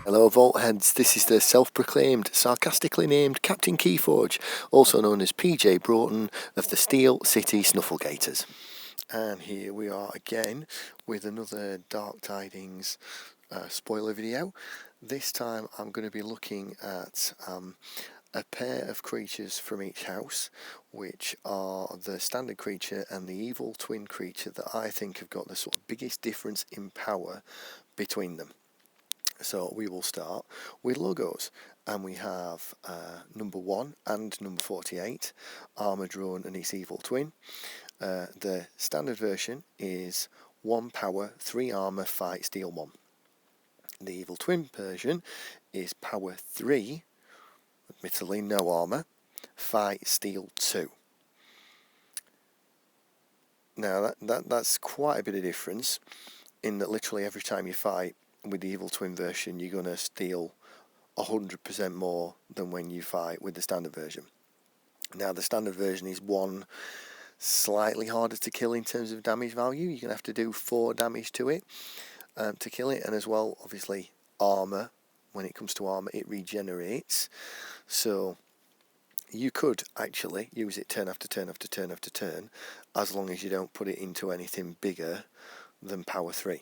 Hello Vault Heads, this is the self-proclaimed, sarcastically named Captain KeyForge, also known as PJ Broughton of the Steel City Snufflegators. And here we are again with another Dark Tidings spoiler video. This time I'm going to be looking at a pair of creatures from each house, which are the standard creature and the evil twin creature that I think have got the sort of biggest difference in power between them. So we will start with logos, and we have number 1 and number 48, Armour Drone and its evil twin. The standard version is 1 power, 3 armour, fight, steal 1. The evil twin version is power 3, admittedly no armour, fight, steal 2. Now that's quite a bit of difference, in that literally every time you fight with the evil twin version you're going to steal 100% more than when you fight with the standard version. Now the standard version is one slightly harder to kill in terms of damage value. You're going to have to do 4 damage to it to kill it, and as well obviously armour, when it comes to armour it regenerates, so you could actually use it turn after turn after turn after turn, as long as you don't put it into anything bigger than power 3.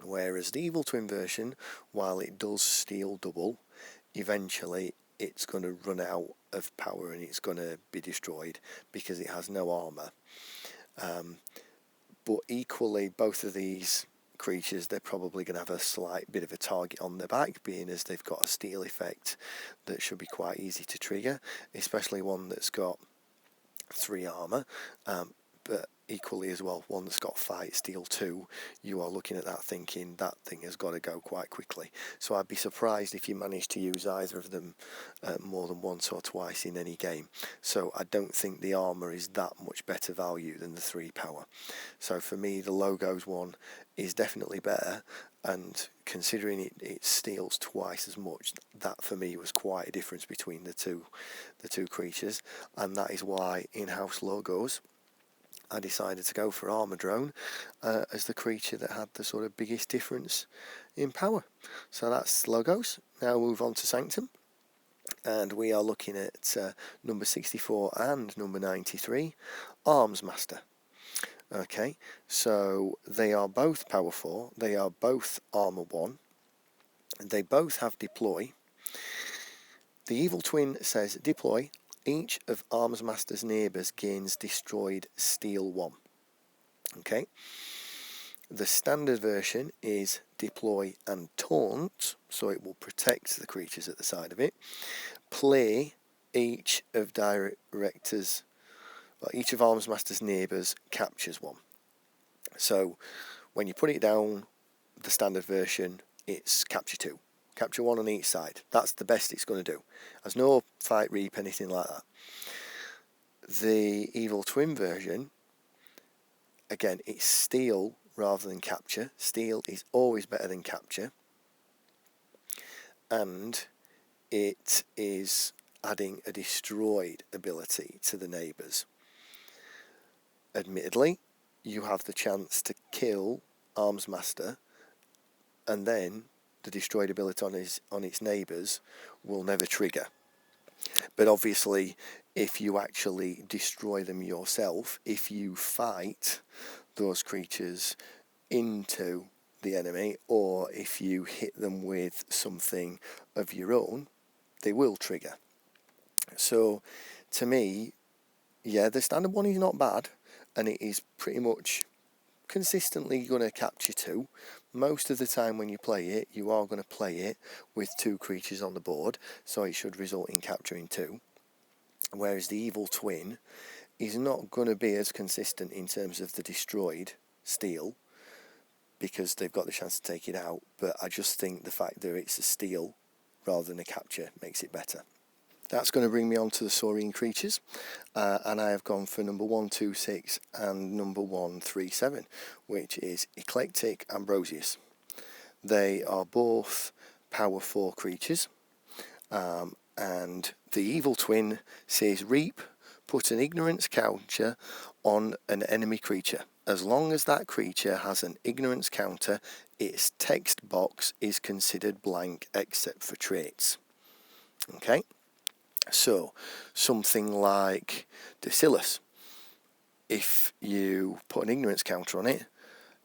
Whereas the evil twin version, while it does steal double, eventually it's going to run out of power and it's going to be destroyed because it has no armour. But equally, both of these creatures, they're probably going to have a slight bit of a target on their back, being as they've got a steal effect that should be quite easy to trigger, especially one that's got 3 armour. But equally as well, one that's got fight, steal 2, you are looking at that thinking that thing has got to go quite quickly. So I'd be surprised if you manage to use either of them more than once or twice in any game. So I don't think the armour is that much better value than the 3 power. So for me, the logos one is definitely better, and considering it steals twice as much, that for me was quite a difference between the two creatures, and that is why in house logos I decided to go for Armour Drone as the creature that had the sort of biggest difference in power. So that's logos. Now we'll move on to Sanctum, and we are looking at number 64 and number 93, Arms Master. Okay, so they are both power 4, they are both armour 1, they both have deploy. The evil twin says deploy. Each of Arms Master's neighbours gains destroyed steal 1. Okay. The standard version is deploy and taunt, so it will protect the creatures at the side of it. Play, each of each of Arms Master's neighbours captures 1. So when you put it down, the standard version, it's capture 2. Capture 1 on each side. That's the best it's going to do. There's no fight, reap, anything like that. The evil twin version, again, it's steal rather than capture. Steal is always better than capture. And it is adding a destroyed ability to the neighbours. Admittedly, you have the chance to kill Arms Master, and then the destroyed ability on its neighbours will never trigger. But obviously, if you actually destroy them yourself, if you fight those creatures into the enemy, or if you hit them with something of your own, they will trigger. So to me, yeah, the standard one is not bad, and it is pretty much consistently going to capture 2. Most of the time when you play it, you are going to play it with 2 creatures on the board, so it should result in capturing 2. Whereas the evil twin is not going to be as consistent in terms of the destroyed steal, because they've got the chance to take it out, but I just think the fact that it's a steal rather than a capture makes it better. That's going to bring me on to the Serene Creatures, and I have gone for number 126 and number 137, which is Eclectic Ambrosius. They are both power 4 creatures, and the evil twin says reap, put an ignorance counter on an enemy creature. As long as that creature has an ignorance counter, its text box is considered blank except for traits. Okay, so something like Bacillus, if you put an ignorance counter on it,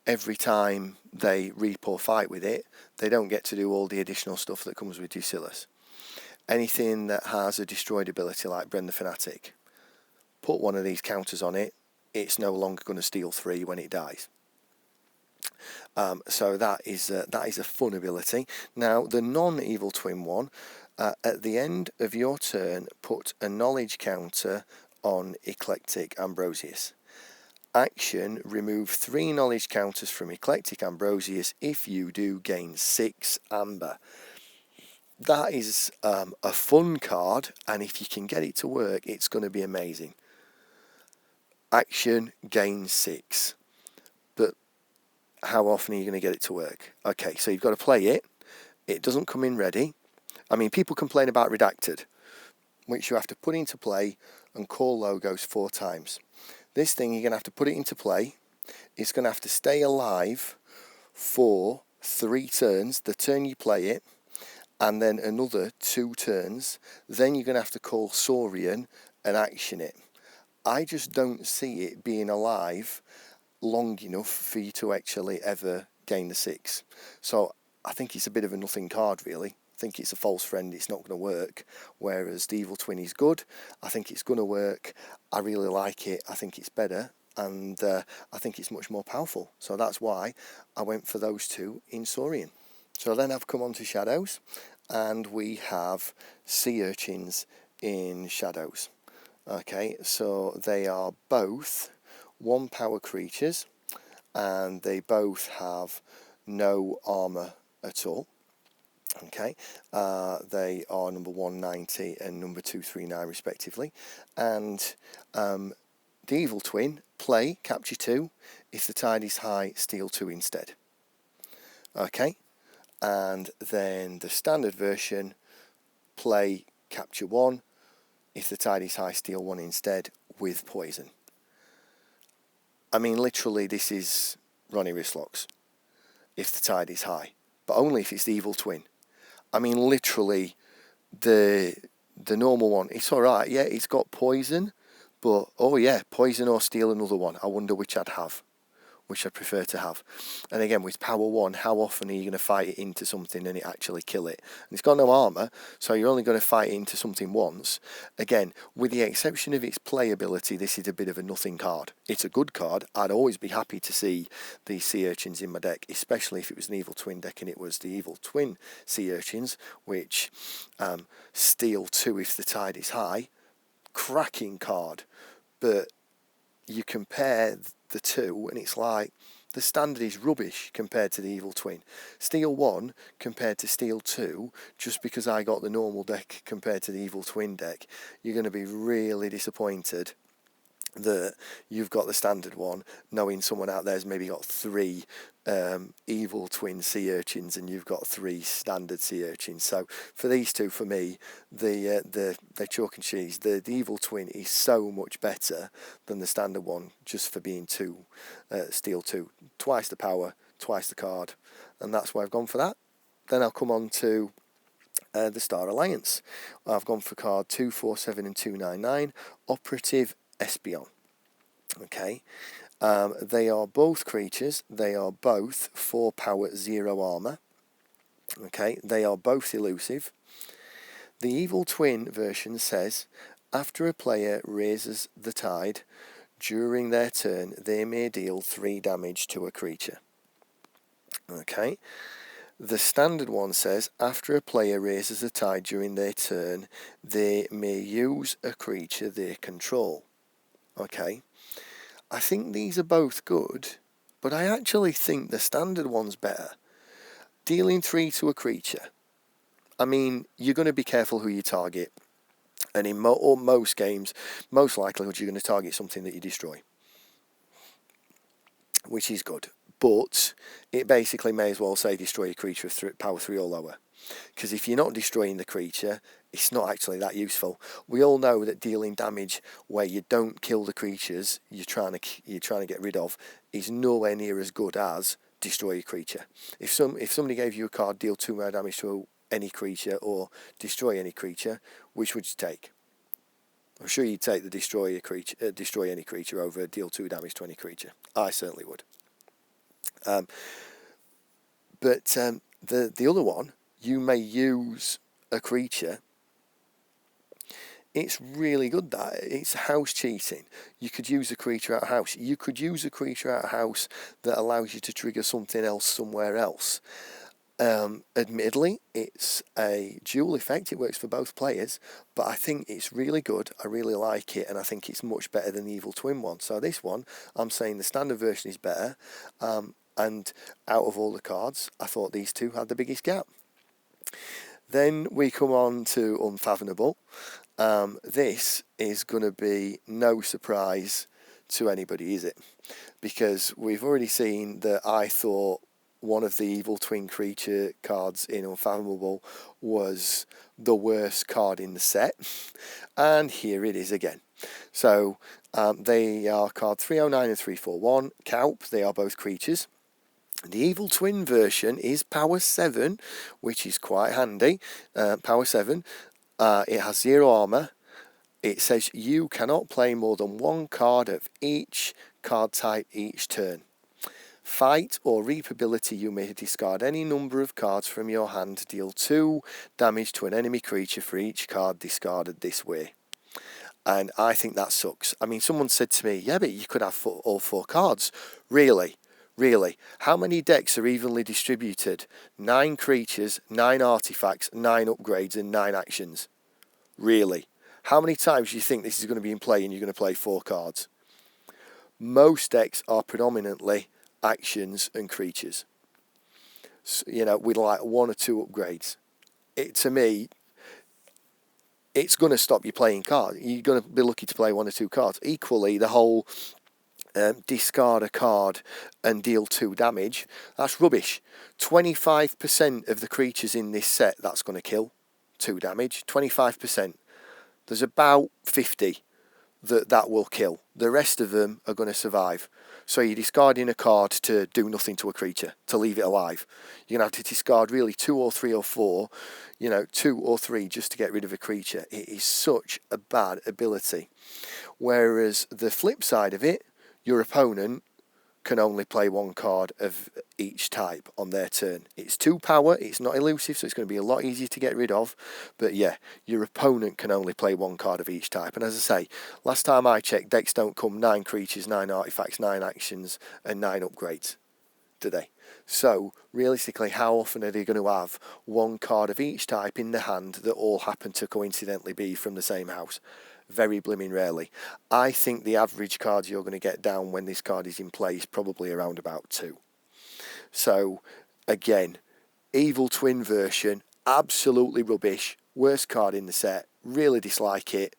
every time they reap or fight with it, they don't get to do all the additional stuff that comes with Bacillus. Anything that has a destroyed ability like Bren the Fanatic, put one of these counters on it, it's no longer going to steal 3 when it dies. So that is a fun ability. Now the non-Evil Twin one, at the end of your turn, put a knowledge counter on Eclectic Ambrosius. Action, remove 3 knowledge counters from Eclectic Ambrosius. If you do, gain 6 amber. That is a fun card, and if you can get it to work, it's going to be amazing. Action, gain 6. But how often are you going to get it to work? Okay, so you've got to play it. It doesn't come in ready. I mean, people complain about Redacted, which you have to put into play and call logos 4 times. This thing, you're going to have to put it into play. It's going to have to stay alive for 3 turns, the turn you play it, and then another 2 turns. Then you're going to have to call Saurian and action it. I just don't see it being alive long enough for you to actually ever gain the 6. So I think it's a bit of a nothing card, really. I think it's a false friend, it's not going to work. Whereas the Evil Twin is good. I think it's going to work. I really like it. I think it's better. And I think it's much more powerful. So that's why I went for those 2 in Saurian. So then I've come on to Shadows. And we have Sea Urchins in Shadows. Okay, so they are both 1 power creatures, and they both have no armour at all. Okay, they are number 190 and number 239 respectively. And the Evil Twin, play, capture 2. If the tide is high, steal 2 instead. Okay, and then the standard version, play, capture 1. If the tide is high, steal 1 instead with poison. I mean, literally, this is Ronnie Wristlock's if the tide is high, but only if it's the Evil Twin. I mean, literally, the normal one, it's alright, yeah, it's got poison, but, oh yeah, poison or steal another one. I wonder which I'd have, which I'd prefer to have. And again, with power 1, how often are you going to fight it into something and it actually kill it? And it's got no armour, so you're only going to fight it into something once. Again, with the exception of its playability, this is a bit of a nothing card. It's a good card. I'd always be happy to see the Sea Urchins in my deck, especially if it was an Evil Twin deck and it was the Evil Twin Sea Urchins, which steal 2 if the tide is high. Cracking card. But you compare the 2 and it's like the standard is rubbish compared to the Evil Twin. Steal 1 compared to Steal 2, just because I got the normal deck compared to the Evil Twin deck, you're going to be really disappointed that you've got the standard one, knowing someone out there's maybe got 3 Evil Twin Sea Urchins and you've got 3 standard Sea Urchins. So for these 2, for me, they're chalk and cheese. The Evil Twin is so much better than the standard one, just for being 2, Steal 2. Twice the power, twice the card, and that's why I've gone for that. Then I'll come on to the Star Alliance. I've gone for card 247 and 299, Operative Espion. Okay, they are both creatures. They are both 4 power, 0 armour. Okay, they are both elusive. The Evil Twin version says, after a player raises the tide, during their turn, they may deal 3 damage to a creature. Okay. The standard one says, after a player raises the tide during their turn, they may use a creature they control. Okay. I think these are both good, but I actually think the standard one's better. Dealing 3 to a creature. I mean, you're going to be careful who you target. And in most games, most likelihood you're going to target something that you destroy, which is good. But it basically may as well say destroy a creature of power 3 or lower. Because if you're not destroying the creature, it's not actually that useful. We all know that dealing damage where you don't kill the creatures you're trying to get rid of is nowhere near as good as destroy a creature. If somebody gave you a card, deal 2 more damage to any creature or destroy any creature, which would you take? I'm sure you'd take the destroy any creature over deal 2 damage to any creature. I certainly would. But the other one, you may use a creature. It's really good, that. It's house cheating. You could use a creature out of house. You could use a creature out of house that allows you to trigger something else somewhere else. Admittedly, it's a dual effect. It works for both players, but I think it's really good. I really like it, and I think it's much better than the Evil Twin one. So this one, I'm saying the standard version is better, and out of all the cards, I thought these two had the biggest gap. Then we come on to Unfathomable. This is going to be no surprise to anybody, is it? Because we've already seen that I thought one of the Evil Twin creature cards in Unfathomable was the worst card in the set, and here it is again. So they are card 309 and 341, Kaup. They are both creatures. The Evil Twin version is power 7, which is quite handy. Power 7. It has 0 armor. It says you cannot play more than 1 card of each card type each turn. Fight or reap ability, you may discard any number of cards from your hand to deal 2 damage to an enemy creature for each card discarded this way. And I think that sucks. I mean, someone said to me, yeah, but you could have all 4 cards. Really? Really? How many decks are evenly distributed? 9 creatures, 9 artifacts, 9 upgrades and 9 actions. Really? How many times do you think this is going to be in play and you're going to play 4 cards? Most decks are predominantly actions and creatures, so, with like 1 or 2 upgrades. To me, it's going to stop you playing cards. You're going to be lucky to play 1 or 2 cards. Equally, the whole discard a card and deal 2 damage, that's rubbish. 25% of the creatures in this set that's going to kill 2 damage. 25%. There's about 50 that will kill. The rest of them are going to survive. So you're discarding a card to do nothing to a creature, to leave it alive. You're going to have to discard really 2 or 3 or 4, 2 or 3 just to get rid of a creature. It is such a bad ability. Whereas the flip side of it, your opponent can only play 1 card of each type on their turn. It's 2 power, it's not elusive, so it's going to be a lot easier to get rid of. But yeah, your opponent can only play 1 card of each type. And as I say, last time I checked, decks don't come 9 creatures, 9 artifacts, 9 actions, and 9 upgrades, do they? So, realistically, how often are they going to have 1 card of each type in the hand that all happen to coincidentally be from the same house? Very blooming rarely. I think the average cards you're going to get down when this card is in play is probably around about 2. So, again, Evil Twin version, absolutely rubbish. Worst card in the set. Really dislike it.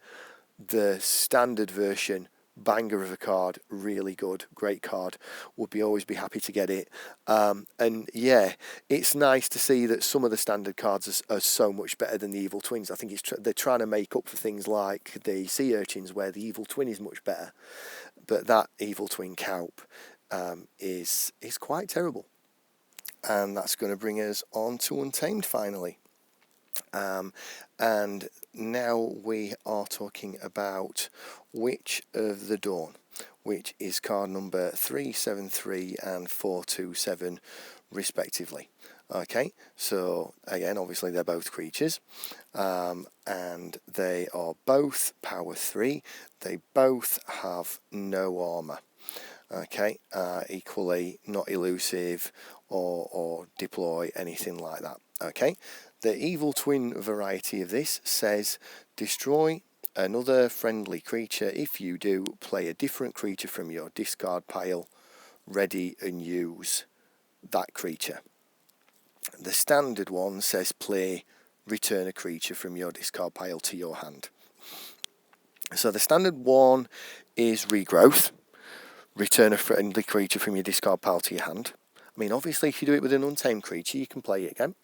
The standard version, banger of a card, really good, great card. Would always be happy to get it. And yeah, it's nice to see that some of the standard cards are so much better than the Evil Twins. I think they're trying to make up for things like the Sea Urchins, where the Evil Twin is much better. But that Evil Twin Kaup is quite terrible. And that's going to bring us on to Untamed finally. And now we are talking about Witch of the Dawn, which is card number 373 and 427 respectively. Okay, so again, obviously they're both creatures, and they are both power 3. They both have no armor. Okay, equally not elusive or deploy, anything like that. Okay, the Evil Twin variety of this says destroy another friendly creature. If you do, play a different creature from your discard pile, ready and use that creature. The standard one says play return a creature from your discard pile to your hand. So the standard one is regrowth. Return a friendly creature from your discard pile to your hand. I mean, obviously, if you do it with an untamed creature, you can play it again.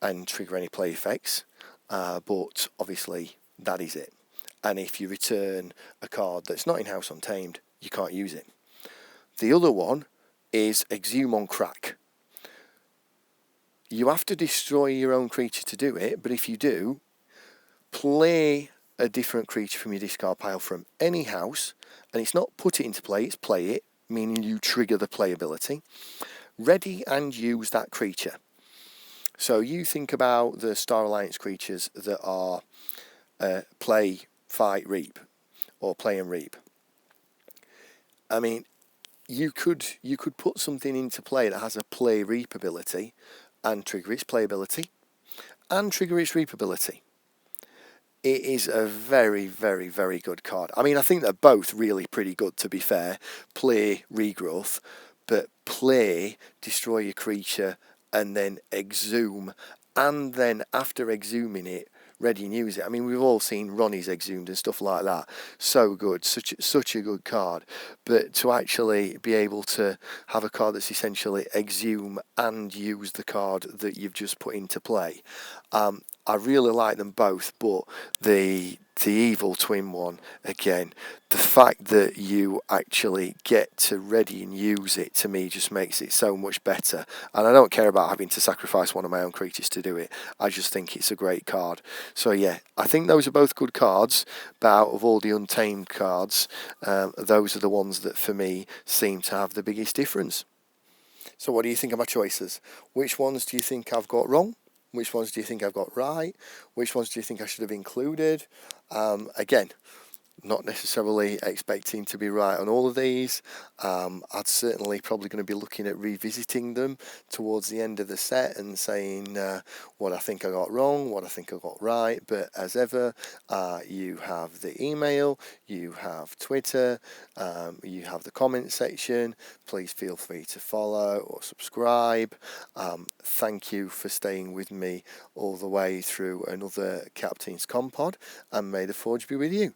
and trigger any play effects, but obviously that is it. And if you return a card that's not in House Untamed, you can't use it. The other one is Exhume on Crack. You have to destroy your own creature to do it, but if you do, play a different creature from your discard pile from any house, and it's not put it into play, it's play it, meaning you trigger the playability. Ready and use that creature. So you think about the Star Alliance creatures that are play, fight, reap, or play and reap. I mean, you could put something into play that has a play reap ability and trigger its playability and trigger its reap ability. It is a very, very, very good card. I mean, I think they're both really pretty good, to be fair. Play regrowth, but play destroy your creature and then exhume, and then after exhuming it, ready and use it. I mean, we've all seen Ronnie's exhumed and stuff like that. So good, such a good card. But to actually be able to have a card that's essentially exhume and use the card that you've just put into play, I really like them both. But the Evil Twin one, again, the fact that you actually get to ready and use it, to me, just makes it so much better. And I don't care about having to sacrifice one of my own creatures to do it. I just think it's a great card. So yeah, I think those are both good cards, but out of all the Untamed cards, those are the ones that for me seem to have the biggest difference. So what do you think of my choices? Which ones do you think I've got wrong? Which ones do you think I've got right? Which ones do you think I should have included? Again, not necessarily expecting to be right on all of these. I'd certainly probably going to be looking at revisiting them towards the end of the set and saying what I think I got wrong, what I think I got right. But as ever, you have the email, you have Twitter, you have the comment section. Please feel free to follow or subscribe. Thank you for staying with me all the way through another Captain's Commpod, and may the Forge be with you.